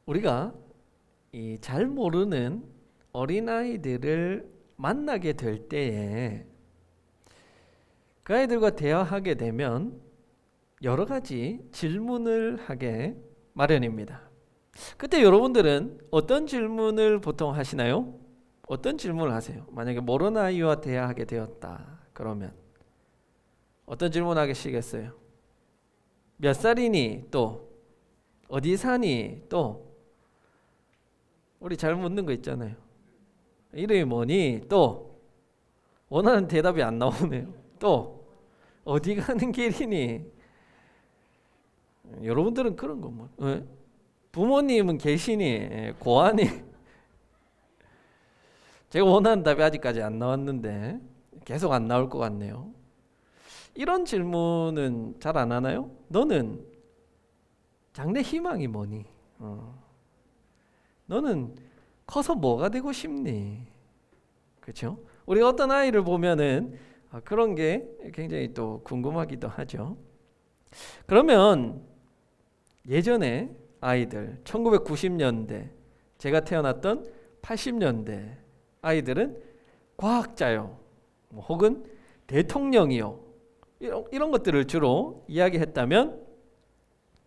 우리가 이 잘 모르는 어린아이들을 만나게 될 때에 그 아이들과 대화하게 되면 여러 가지 질문을 하게 마련입니다. 그때 여러분들은 어떤 질문을 보통 하시나요? 어떤 질문을 하세요? 만약에 모르는 아이와 대화하게 되었다 그러면 어떤 질문 하시겠어요? 몇 살이니? 또 어디 사니? 또 우리 잘 묻는 거 있잖아요. 이름이 뭐니? 또 원하는 대답이 안 나오네요. 또 어디 가는 길이니? 여러분들은 그런 거 뭐? 부모님은 계시니? 고아니? 제가 원하는 답이 아직까지 안 나왔는데 계속 안 나올 것 같네요. 이런 질문은 잘 안 하나요? 너는 장래 희망이 뭐니? 너는 커서 뭐가 되고 싶니? 그렇죠? 우리 어떤 아이를 보면은 그런 게 굉장히 또 궁금하기도 하죠. 그러면 예전에 아이들 1990년대 제가 태어났던 80년대 아이들은 과학자요 혹은 대통령이요 이런 것들을 주로 이야기했다면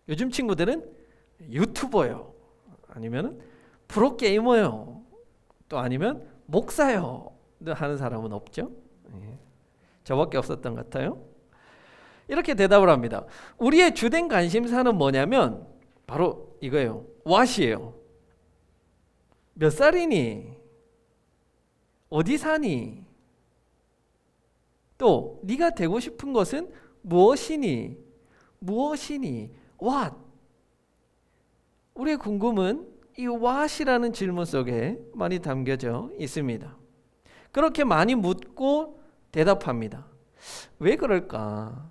요즘 친구들은 유튜버요 아니면 프로게이머요 또 아니면 목사요 하는 사람은 없죠. 저밖에 없었던 것 같아요. 이렇게 대답을 합니다. 우리의 주된 관심사는 뭐냐면 바로 이거예요. what이에요. 몇 살이니? 어디 사니? 또 네가 되고 싶은 것은 무엇이니? 무엇이니? what. 우리의 궁금은 이 what이라는 질문 속에 많이 담겨져 있습니다. 그렇게 많이 묻고 대답합니다. 왜 그럴까?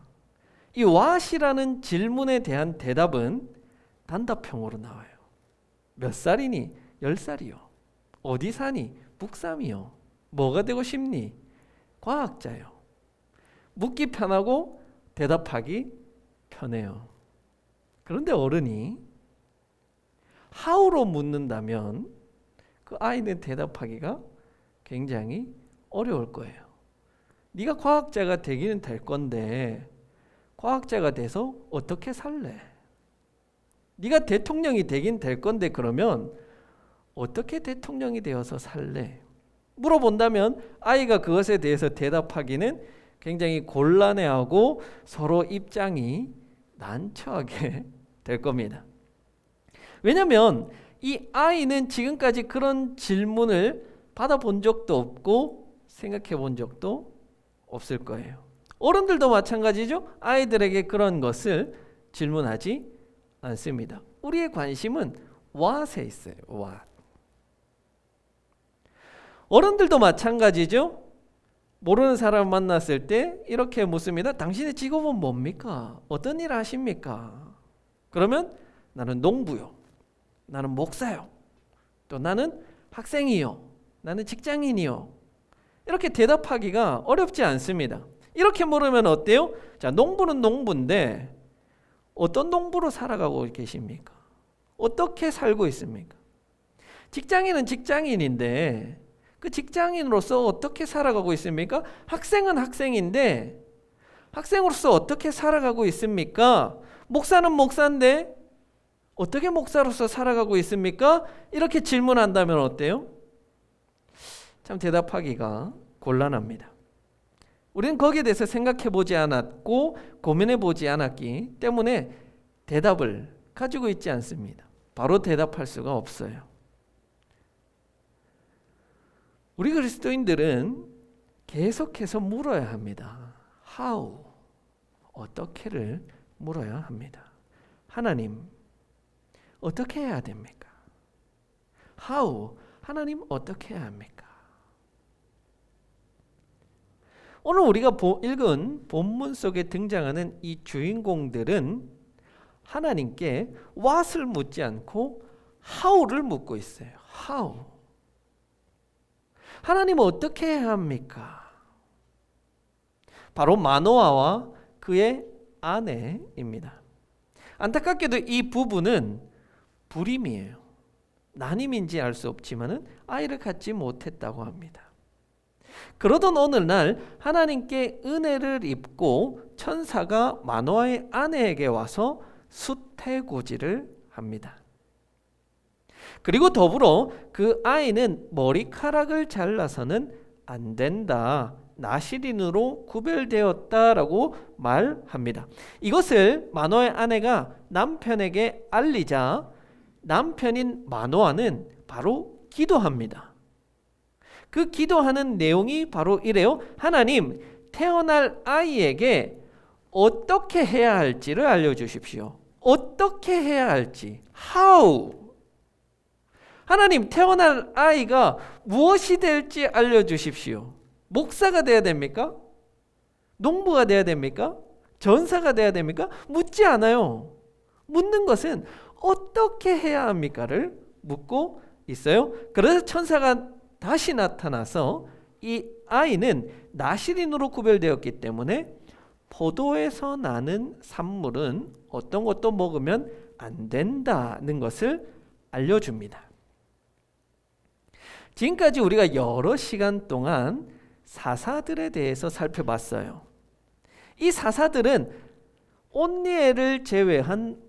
이 what이라는 질문에 대한 대답은 단답형으로 나와요. 몇 살이니? 10살이요. 어디 사니? 북삼이요. 뭐가 되고 싶니? 과학자요. 묻기 편하고 대답하기 편해요. 그런데 어른이 how로 묻는다면 그 아이는 대답하기가 굉장히 어려울 거예요. 네가 과학자가 되기는 될 건데 과학자가 돼서 어떻게 살래? 네가 대통령이 되긴 될 건데 그러면 어떻게 대통령이 되어서 살래? 물어본다면 아이가 그것에 대해서 대답하기는 굉장히 곤란해하고 서로 입장이 난처하게 될 겁니다. 왜냐하면 이 아이는 지금까지 그런 질문을 받아본 적도 없고 생각해 본 적도 없을 거예요. 어른들도 마찬가지죠. 아이들에게 그런 것을 질문하지 않습니다. 우리의 관심은 what에 있어요. what. 어른들도 마찬가지죠. 모르는 사람을 만났을 때 이렇게 묻습니다. 당신의 직업은 뭡니까? 어떤 일 하십니까? 그러면 나는 농부요. 나는 목사요. 또 나는 학생이요. 나는 직장인이요. 이렇게 대답하기가 어렵지 않습니다. 이렇게 물으면 어때요? 자, 농부는 농부인데 어떤 농부로 살아가고 계십니까? 어떻게 살고 있습니까? 직장인은 직장인인데 그 직장인으로서 어떻게 살아가고 있습니까? 학생은 학생인데 학생으로서 어떻게 살아가고 있습니까? 목사는 목사인데 어떻게 목사로서 살아가고 있습니까? 이렇게 질문한다면 어때요? 참 대답하기가 곤란합니다. 우리는 거기에 대해서 생각해 보지 않았고 고민해 보지 않았기 때문에 대답을 가지고 있지 않습니다. 바로 대답할 수가 없어요. 우리 그리스도인들은 계속해서 물어야 합니다. how, 어떻게를 물어야 합니다. 하나님, 어떻게 해야 됩니까? how, 하나님 어떻게 해야 합니까? 오늘 우리가 읽은 본문 속에 등장하는 이 주인공들은 하나님께 what을 묻지 않고 how를 묻고 있어요. how. 하나님 어떻게 해야 합니까? 바로 마노아와 그의 아내입니다. 안타깝게도 이 부부는 불임이에요. 난임인지 알 수 없지만은 아이를 갖지 못했다고 합니다. 그러던 어느 날 하나님께 은혜를 입고 천사가 마노아의 아내에게 와서 수태고지를 합니다. 그리고 더불어 그 아이는 머리카락을 잘라서는 안 된다, 나시린으로 구별되었다라고 말합니다. 이것을 마노아의 아내가 남편에게 알리자 남편인 마노아는 바로 기도합니다. 그 기도하는 내용이 바로 이래요. 하나님, 태어날 아이에게 어떻게 해야 할지를 알려주십시오. 어떻게 해야 할지. How? 하나님, 태어날 아이가 무엇이 될지 알려주십시오. 목사가 돼야 됩니까? 농부가 돼야 됩니까? 전사가 돼야 됩니까? 묻지 않아요. 묻는 것은 어떻게 해야 합니까를 묻고 있어요. 그래서 천사가 다시 나타나서 이 아이는 나시린으로 구별되었기 때문에 포도에서 나는 산물은 어떤 것도 먹으면 안 된다는 것을 알려줍니다. 지금까지 우리가 여러 시간 동안 사사들에 대해서 살펴봤어요. 이 사사들은 온니엘을 제외한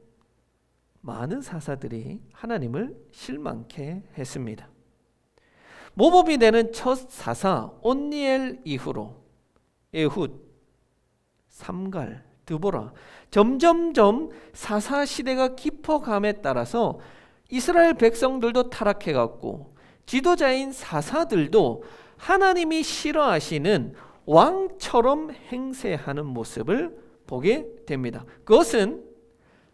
많은 사사들이 하나님을 실망케 했습니다. 모범이 되는 첫 사사 온니엘 이후로 에훗, 삼갈, 드보라 점점점 사사 시대가 깊어감에 따라서 이스라엘 백성들도 타락해갔고 지도자인 사사들도 하나님이 싫어하시는 왕처럼 행세하는 모습을 보게 됩니다. 그것은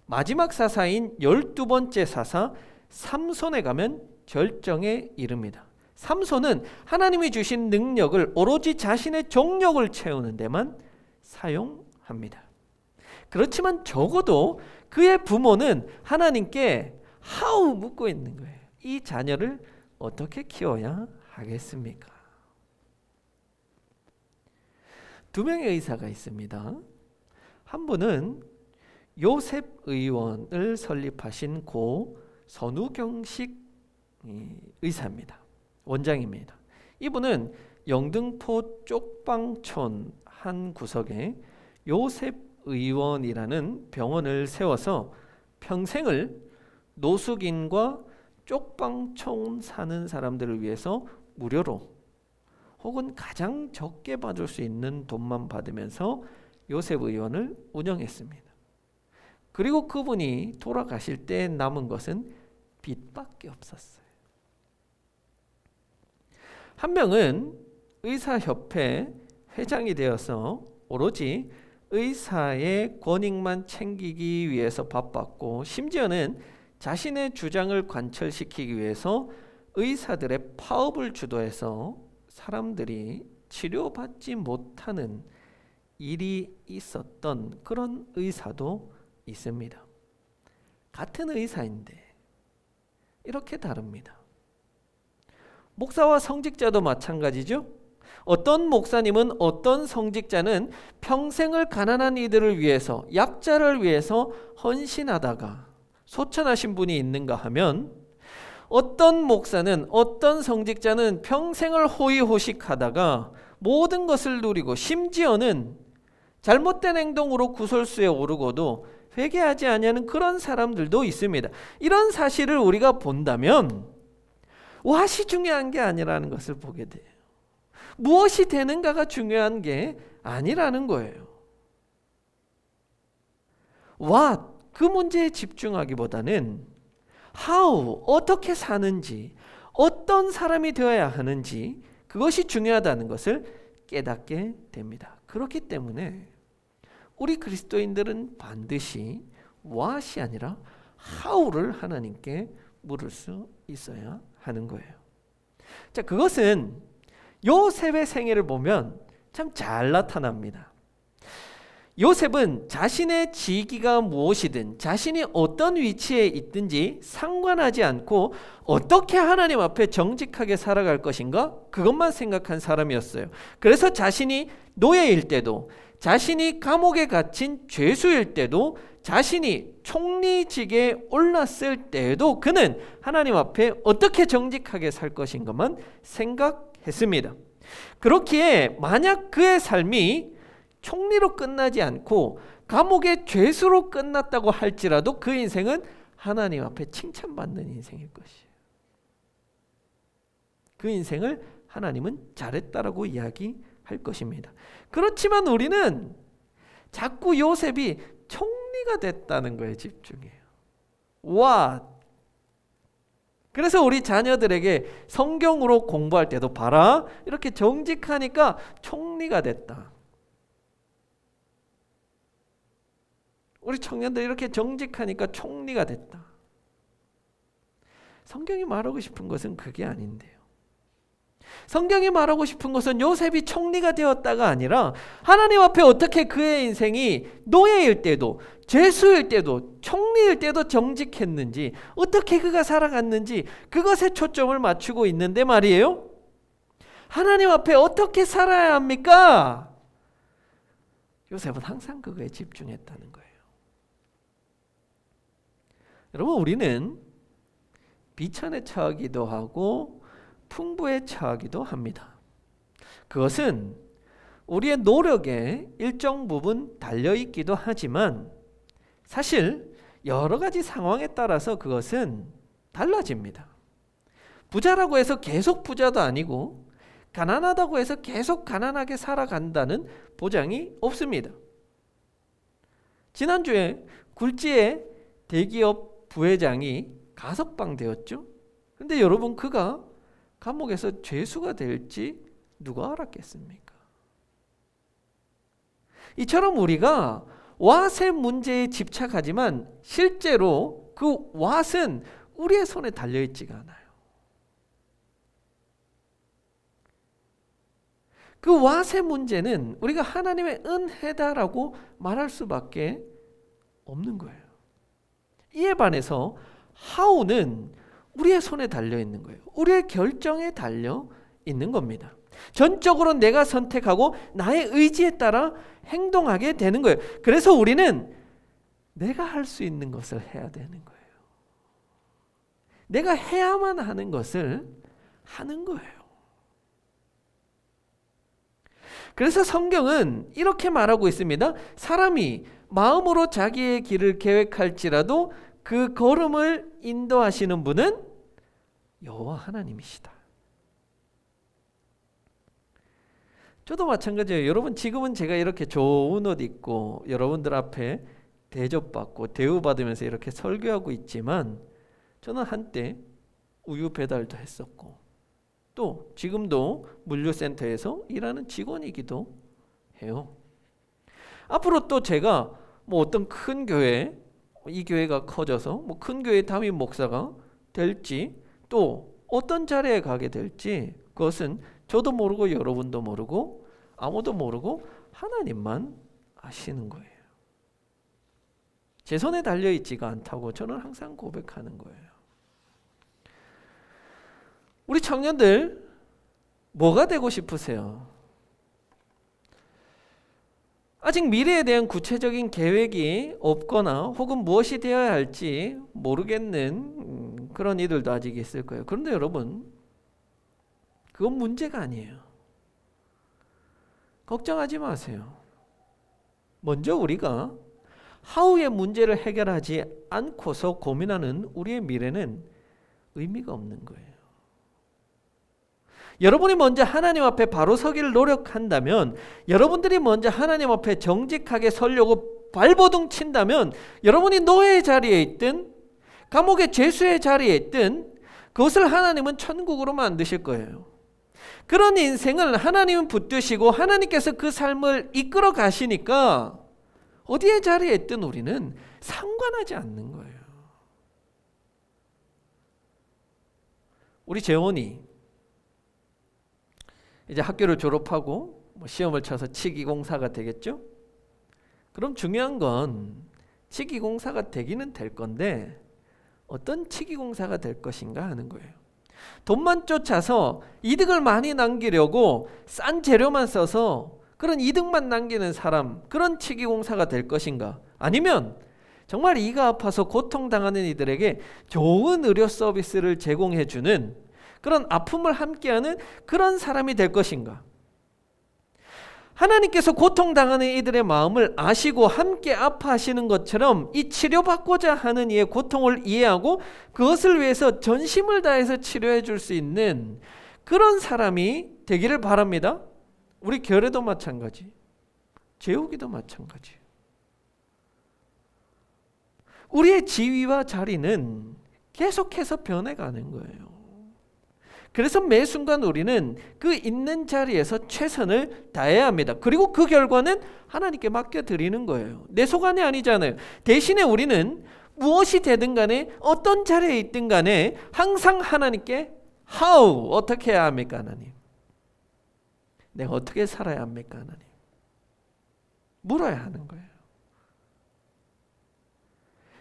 마지막 사사인 12번째 사사 삼손에 가면 절정에 이릅니다. 삼손은 하나님이 주신 능력을 오로지 자신의 정욕을 채우는 데만 사용합니다. 그렇지만 적어도 그의 부모는 하나님께 하우 묻고 있는 거예요. 이 자녀를 어떻게 키워야 하겠습니까? 두 명의 의사가 있습니다. 한 분은 요셉 의원을 설립하신 고 선우경식 의사입니다. 원장입니다. 이분은 영등포 쪽방촌 한 구석에 요셉 의원이라는 병원을 세워서 평생을 노숙인과 쪽방촌 사는 사람들을 위해서 무료로 혹은 가장 적게 받을 수 있는 돈만 받으면서 요셉 의원을 운영했습니다. 그리고 그분이 돌아가실 때 남은 것은 빚밖에 없었어요. 한 명은 의사협회 회장이 되어서 오로지 의사의 권익만 챙기기 위해서 바빴고 심지어는 자신의 주장을 관철시키기 위해서 의사들의 파업을 주도해서 사람들이 치료받지 못하는 일이 있었던 그런 의사도 있습니다. 같은 의사인데 이렇게 다릅니다. 목사와 성직자도 마찬가지죠. 어떤 목사님은 어떤 성직자는 평생을 가난한 이들을 위해서 약자를 위해서 헌신하다가 소천하신 분이 있는가 하면 어떤 목사는 어떤 성직자는 평생을 호의호식하다가 모든 것을 누리고 심지어는 잘못된 행동으로 구설수에 오르고도 회개하지 아니하는 그런 사람들도 있습니다. 이런 사실을 우리가 본다면 왓이 중요한 게 아니라는 것을 보게 돼요. 무엇이 되는가가 중요한 게 아니라는 거예요. what, 그 문제에 집중하기보다는 how, 어떻게 사는지, 어떤 사람이 되어야 하는지 그것이 중요하다는 것을 깨닫게 됩니다. 그렇기 때문에 우리 그리스도인들은 반드시 what이 아니라 how를 하나님께 물을 수 있어야 하는 거예요. 자, 그것은 요셉의 생애를 보면 참 잘 나타납니다. 요셉은 자신의 직위가 무엇이든 자신이 어떤 위치에 있든지 상관하지 않고 어떻게 하나님 앞에 정직하게 살아갈 것인가 그것만 생각한 사람이었어요. 그래서 자신이 노예일 때도 자신이 감옥에 갇힌 죄수일 때도 자신이 총리직에 올랐을 때에도 그는 하나님 앞에 어떻게 정직하게 살 것인가만 생각했습니다. 그렇기에 만약 그의 삶이 총리로 끝나지 않고 감옥의 죄수로 끝났다고 할지라도 그 인생은 하나님 앞에 칭찬받는 인생일 것이에요. 그 인생을 하나님은 잘했다라고 이야기할 것입니다. 그렇지만 우리는 자꾸 요셉이 총리가 됐다는 거에 집중해요. 와! 그래서 우리 자녀들에게 성경으로 공부할 때도 봐라. 이렇게 정직하니까 총리가 됐다. 우리 청년들 이렇게 정직하니까 총리가 됐다. 성경이 말하고 싶은 것은 그게 아닌데요. 성경이 말하고 싶은 것은 요셉이 총리가 되었다가 아니라 하나님 앞에 어떻게 그의 인생이 노예일 때도 죄수일 때도 총리일 때도 정직했는지, 어떻게 그가 살아갔는지 그것에 초점을 맞추고 있는데 말이에요. 하나님 앞에 어떻게 살아야 합니까? 요셉은 항상 그거에 집중했다는 거예요. 여러분, 우리는 비천에 처하기도 하고 풍부에 처하기도 합니다. 그것은 우리의 노력에 일정 부분 달려있기도 하지만 사실 여러 가지 상황에 따라서 그것은 달라집니다. 부자라고 해서 계속 부자도 아니고 가난하다고 해서 계속 가난하게 살아간다는 보장이 없습니다. 지난주에 굴지의 대기업 부회장이 가석방 되었죠. 근데 여러분, 그가 감옥에서 죄수가 될지 누가 알았겠습니까? 이처럼 우리가 왓의 문제에 집착하지만 실제로 그 왓은 우리의 손에 달려있지가 않아요. 그 왓의 문제는 우리가 하나님의 은혜다라고 말할 수밖에 없는 거예요. 이에 반해서 하우는 우리의 손에 달려있는 거예요. 우리의 결정에 달려있는 겁니다. 전적으로 내가 선택하고 나의 의지에 따라 행동하게 되는 거예요. 그래서 우리는 내가 할 수 있는 것을 해야 되는 거예요. 내가 해야만 하는 것을 하는 거예요. 그래서 성경은 이렇게 말하고 있습니다. 사람이 마음으로 자기의 길을 계획할지라도 그 걸음을 인도하시는 분은 여호와 하나님이시다. 저도 마찬가지예요. 여러분, 지금은 제가 이렇게 좋은 옷 입고 여러분들 앞에 대접받고 대우받으면서 이렇게 설교하고 있지만 저는 한때 우유 배달도 했었고 또 지금도 물류센터에서 일하는 직원이기도 해요. 앞으로 또 제가 어떤 큰 교회, 이 교회가 커져서 큰 교회 담임 목사가 될지 또 어떤 자리에 가게 될지 그것은 저도 모르고 여러분도 모르고 아무도 모르고 하나님만 아시는 거예요. 제 손에 달려있지가 않다고 저는 항상 고백하는 거예요. 우리 청년들 뭐가 되고 싶으세요? 아직 미래에 대한 구체적인 계획이 없거나 혹은 무엇이 되어야 할지 모르겠는 그런 이들도 아직 있을 거예요. 그런데 여러분, 그건 문제가 아니에요. 걱정하지 마세요. 먼저 우리가 하우의 문제를 해결하지 않고서 고민하는 우리의 미래는 의미가 없는 거예요. 여러분이 먼저 하나님 앞에 바로 서기를 노력한다면, 여러분들이 먼저 하나님 앞에 정직하게 서려고 발버둥 친다면, 여러분이 노예의 자리에 있든 감옥의 죄수의 자리에 있든 그것을 하나님은 천국으로 만드실 거예요. 그런 인생을 하나님은 붙드시고 하나님께서 그 삶을 이끌어 가시니까 어디의 자리에 있든 우리는 상관하지 않는 거예요. 우리 재원이 이제 학교를 졸업하고 시험을 쳐서 치기공사가 되겠죠? 그럼 중요한 건 치기공사가 되기는 될 건데 어떤 치기공사가 될 것인가 하는 거예요. 돈만 쫓아서 이득을 많이 남기려고 싼 재료만 써서 그런 이득만 남기는 사람, 그런 치기공사가 될 것인가? 아니면 정말 이가 아파서 고통당하는 이들에게 좋은 의료 서비스를 제공해주는 그런 아픔을 함께하는 그런 사람이 될 것인가? 하나님께서 고통당하는 이들의 마음을 아시고 함께 아파하시는 것처럼 이 치료받고자 하는 이의 고통을 이해하고 그것을 위해서 전심을 다해서 치료해 줄 수 있는 그런 사람이 되기를 바랍니다. 우리 교회도 마찬가지, 제우기도 마찬가지. 우리의 지위와 자리는 계속해서 변해가는 거예요. 그래서 매 순간 우리는 그 있는 자리에서 최선을 다해야 합니다. 그리고 그 결과는 하나님께 맡겨드리는 거예요. 내 소관이 아니잖아요. 대신에 우리는 무엇이 되든 간에 어떤 자리에 있든 간에 항상 하나님께 How? 어떻게 해야 합니까 하나님? 내가 어떻게 살아야 합니까 하나님? 물어야 하는 거예요.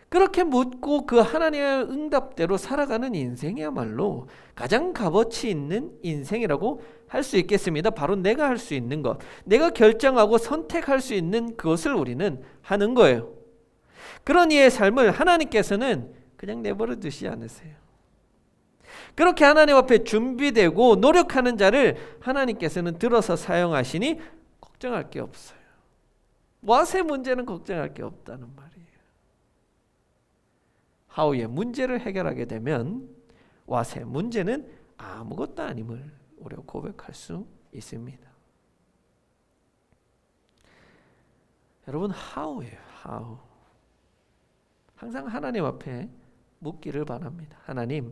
그렇게 묻고 그 하나님의 응답대로 살아가는 인생이야말로 가장 값어치 있는 인생이라고 할 수 있겠습니다. 바로 내가 할 수 있는 것, 내가 결정하고 선택할 수 있는 그것을 우리는 하는 거예요. 그런 이의 삶을 하나님께서는 그냥 내버려 두시지 않으세요. 그렇게 하나님 앞에 준비되고 노력하는 자를 하나님께서는 들어서 사용하시니 걱정할 게 없어요. 와세 문제는 걱정할 게 없다는 말이에요. 하우의 문제를 해결하게 되면 와세 문제는 아무것도 아님을 우리가 고백할 수 있습니다. 여러분, 하우예요. 하우. 항상 하나님 앞에 묻기를 바랍니다. 하나님,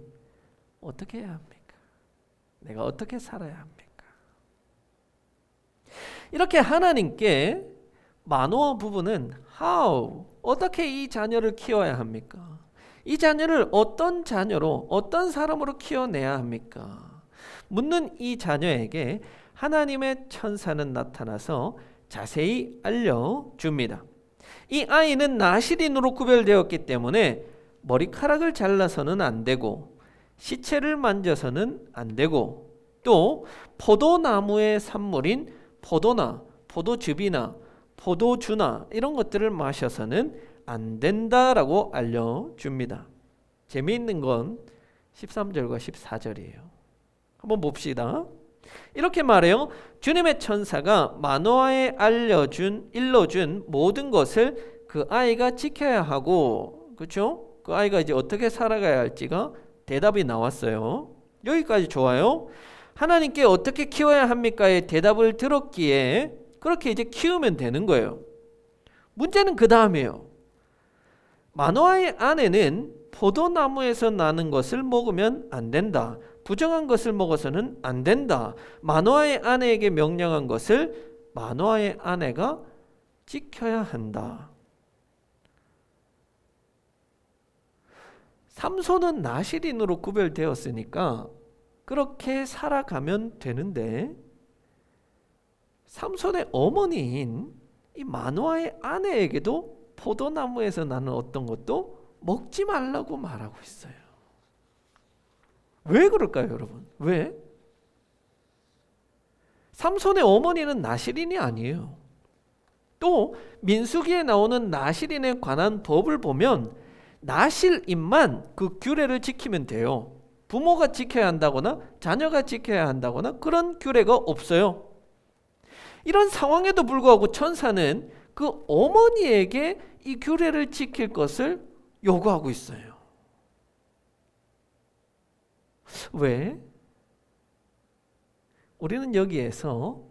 어떻게 해야 합니까? 내가 어떻게 살아야 합니까? 이렇게 하나님께 만호와 부부는 how, 어떻게 이 자녀를 키워야 합니까? 이 자녀를 어떤 자녀로, 어떤 사람으로 키워내야 합니까? 묻는 이 자녀에게 하나님의 천사는 나타나서 자세히 알려줍니다. 이 아이는 나실인으로 구별되었기 때문에 머리카락을 잘라서는 안 되고 시체를 만져서는 안 되고 또 포도나무의 산물인 포도나 포도즙이나 포도주나 이런 것들을 마셔서는 안 된다라고 알려줍니다. 재미있는 건 13절과 14절이에요. 한번 봅시다. 이렇게 말해요. 주님의 천사가 마노아에 일러준 모든 것을 그 아이가 지켜야 하고, 그렇죠? 그 아이가 이제 어떻게 살아가야 할지가 대답이 나왔어요. 여기까지 좋아요. 하나님께 어떻게 키워야 합니까의 대답을 들었기에 그렇게 이제 키우면 되는 거예요. 문제는 그 다음이에요. 마노아의 아내는 포도나무에서 나는 것을 먹으면 안 된다. 부정한 것을 먹어서는 안 된다. 마노아의 아내에게 명령한 것을 마노아의 아내가 지켜야 한다. 삼손은 나실인으로 구별되었으니까 그렇게 살아가면 되는데 삼손의 어머니인 이 마노아의 아내에게도 포도나무에서 나는 어떤 것도 먹지 말라고 말하고 있어요. 왜 그럴까요, 여러분? 왜? 삼손의 어머니는 나실인이 아니에요. 또 민수기에 나오는 나실인에 관한 법을 보면 나실인만 그 규례를 지키면 돼요. 부모가 지켜야 한다거나 자녀가 지켜야 한다거나 그런 규례가 없어요. 이런 상황에도 불구하고 천사는 그 어머니에게 이 규례를 지킬 것을 요구하고 있어요. 왜? 우리는 여기에서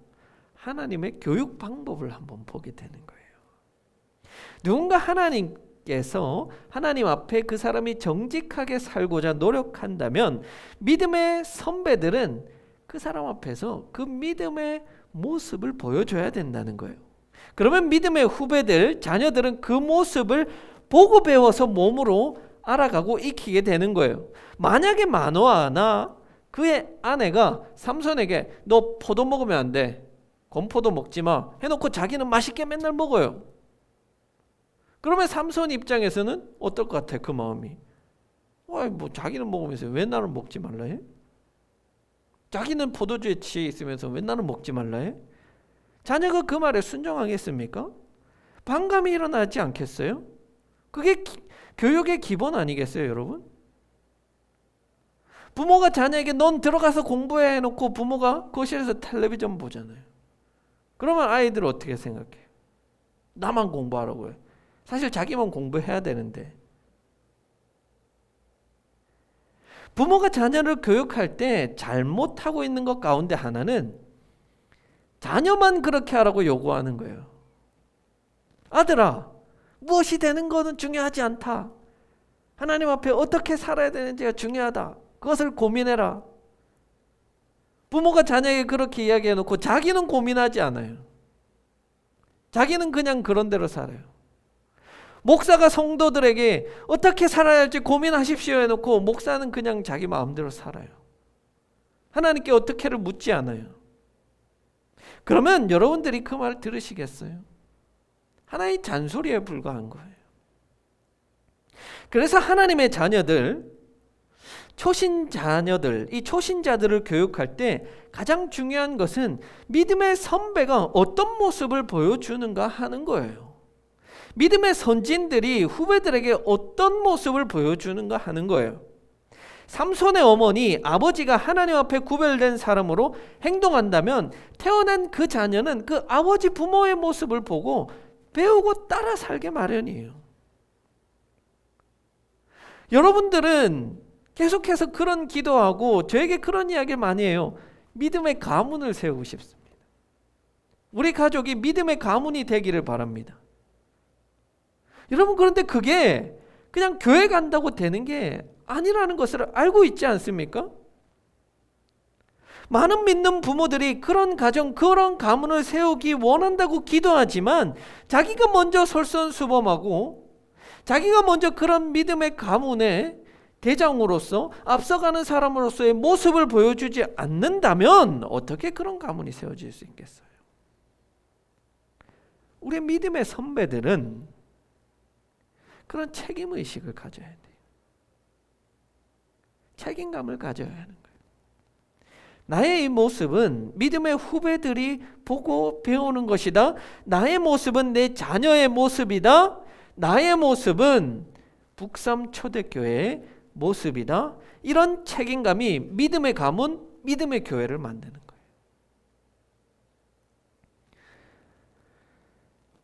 하나님의 교육 방법을 한번 보게 되는 거예요. 누군가 하나님께서 하나님 앞에 그 사람이 정직하게 살고자 노력한다면 믿음의 선배들은 그 사람 앞에서 그 믿음의 모습을 보여줘야 된다는 거예요. 그러면 믿음의 후배들, 자녀들은 그 모습을 보고 배워서 몸으로 알아가고 익히게 되는 거예요. 만약에 마노아나 그의 아내가 삼손에게 너 포도 먹으면 안 돼, 건포도 먹지 마 해놓고 자기는 맛있게 맨날 먹어요. 그러면 삼손 입장에서는 어떨 것 같아? 그 마음이 뭐 자기는 먹으면서 왜 나는 먹지 말라 해? 자기는 포도주에 취해 있으면서 왜 나는 먹지 말라 해? 자녀가 그 말에 순종하겠습니까? 반감이 일어나지 않겠어요? 그게 교육의 기본 아니겠어요, 여러분? 부모가 자녀에게 넌 들어가서 공부해 해놓고 부모가 거실에서 텔레비전 보잖아요. 그러면 아이들 어떻게 생각해요? 나만 공부하라고 해요. 사실 자기만 공부해야 되는데. 부모가 자녀를 교육할 때 잘못하고 있는 것 가운데 하나는 자녀만 그렇게 하라고 요구하는 거예요. 아들아, 무엇이 되는 것은 중요하지 않다. 하나님 앞에 어떻게 살아야 되는지가 중요하다. 그것을 고민해라. 부모가 자녀에게 그렇게 이야기해놓고 자기는 고민하지 않아요. 자기는 그냥 그런 대로 살아요. 목사가 성도들에게 어떻게 살아야 할지 고민하십시오 해놓고 목사는 그냥 자기 마음대로 살아요. 하나님께 어떻게를 묻지 않아요. 그러면 여러분들이 그 말을 들으시겠어요? 하나의 잔소리에 불과한 거예요. 그래서 하나님의 자녀들, 초신 자녀들, 이 초신자들을 교육할 때 가장 중요한 것은 믿음의 선배가 어떤 모습을 보여주는가 하는 거예요. 믿음의 선진들이 후배들에게 어떤 모습을 보여주는가 하는 거예요. 삼손의 어머니, 아버지가 하나님 앞에 구별된 사람으로 행동한다면 태어난 그 자녀는 그 아버지 부모의 모습을 보고 배우고 따라 살게 마련이에요. 여러분들은 계속해서 그런 기도하고 저에게 그런 이야기를 많이 해요. 믿음의 가문을 세우고 싶습니다. 우리 가족이 믿음의 가문이 되기를 바랍니다. 여러분, 그런데 그게 그냥 교회 간다고 되는 게 아니라는 것을 알고 있지 않습니까? 많은 믿는 부모들이 그런 가정, 그런 가문을 세우기 원한다고 기도하지만 자기가 먼저 솔선수범하고 자기가 먼저 그런 믿음의 가문의 대장으로서 앞서가는 사람으로서의 모습을 보여주지 않는다면 어떻게 그런 가문이 세워질 수 있겠어요? 우리 믿음의 선배들은 그런 책임의식을 가져야 돼요. 책임감을 가져야 하는 거예요. 나의 이 모습은 믿음의 후배들이 보고 배우는 것이다. 나의 모습은 내 자녀의 모습이다. 나의 모습은 북삼 초대교회의 모습이다. 이런 책임감이 믿음의 가문, 믿음의 교회를 만드는 거예요.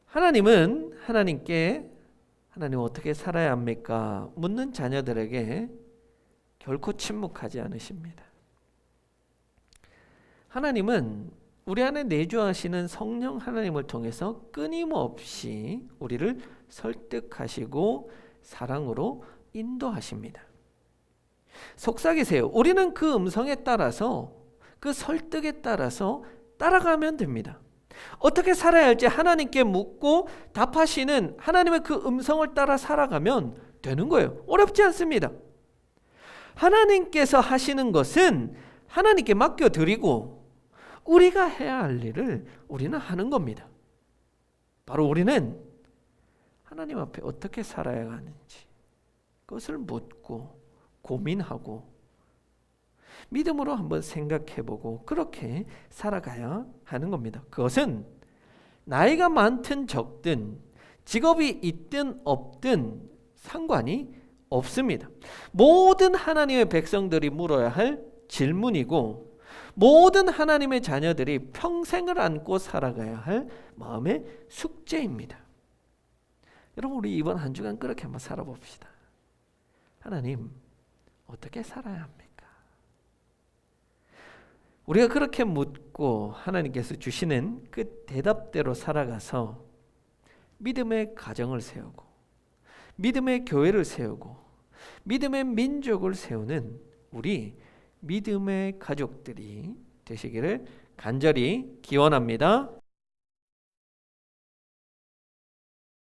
하나님은 하나님 어떻게 살아야 합니까? 묻는 자녀들에게 결코 침묵하지 않으십니다. 하나님은 우리 안에 내주하시는 성령 하나님을 통해서 끊임없이 우리를 설득하시고 사랑으로 인도하십니다. 속삭이세요. 우리는 그 음성에 따라서, 그 설득에 따라서 따라가면 됩니다. 어떻게 살아야 할지 하나님께 묻고 답하시는 하나님의 그 음성을 따라 살아가면 되는 거예요. 어렵지 않습니다. 하나님께서 하시는 것은 하나님께 맡겨드리고 우리가 해야 할 일을 우리는 하는 겁니다. 바로 우리는 하나님 앞에 어떻게 살아야 하는지 그것을 묻고 고민하고 믿음으로 한번 생각해보고 그렇게 살아가야 하는 겁니다. 그것은 나이가 많든 적든 직업이 있든 없든 상관이 없습니다. 모든 하나님의 백성들이 물어야 할 질문이고 모든 하나님의 자녀들이 평생을 안고 살아가야 할 마음의 숙제입니다. 여러분, 우리 이번 한 주간 그렇게 한번 살아봅시다. 하나님, 어떻게 살아야 합니까? 우리가 그렇게 묻고 하나님께서 주시는 그 대답대로 살아가서 믿음의 가정을 세우고 믿음의 교회를 세우고 믿음의 민족을 세우는 우리 믿음의 가족들이 되시기를 간절히 기원합니다.